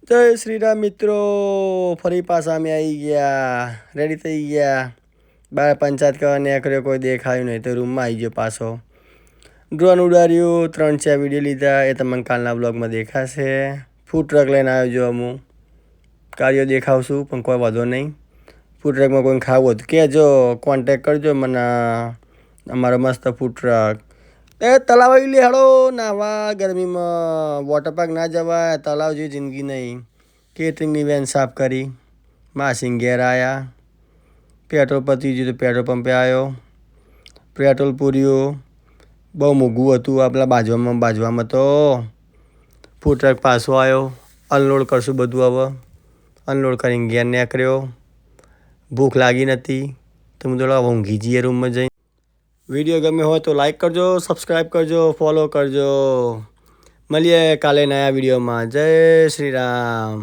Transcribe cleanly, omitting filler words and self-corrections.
જય શ્રી રામ મિત્રો, ફરી પાછા અમે આવી ગયા, રેડી થઈ ગયા. બાર પંચાયત કરવા નીકળ્યો, કોઈ દેખાયું નહીં તો રૂમમાં આવી ગયો પાછો. ડ્રોન ઉડાડ્યું, 3-4 વિડીયો લીધા, એ તમને કાલના બ્લોગમાં દેખાશે. ફૂડ ટ્રક લઈને આવ્યો જો હું કાર્યો દેખાવશું, પણ કોઈ વાંધો નહીં. ફૂડ ટ્રકમાં કોઈને ખાવું હતું કહેજો, કોન્ટેક કરજો મને. અમારો મસ્ત ફૂડ ટ્રક તલાવ આવી લે હાડો નાવા. ગરમીમાં વોટર પાર્ક ના જવાય, તલાવ જેવી જિંદગી નહીં. કેટરિંગની વેન સાફ કરી, માસીન ઘેર આવ્યા. પેટ્રોલ પતી ગયું તો પેટ્રોલ પંપે આવ્યો, પેટ્રોલ પૂર્યું. બહુ મોંઘું હતું આપણા બાજવામાં તો. ફૂડ ટ્રક પાછો આવ્યો, અનલોડ કરશું બધું. હવે અનલોડ કરીને ઘેર નીકળ્યો. ભૂખ લાગી નથી તો હું થોડા ઊંઘી જઈએ રૂમમાં જઈને. વિડીયો ગમે હોય તો લાઈક કરજો, સબસ્ક્રાઈબ કરજો, ફોલો કરજો. મળીએ કાલે નયા વિડીયોમાં. જય શ્રી રામ.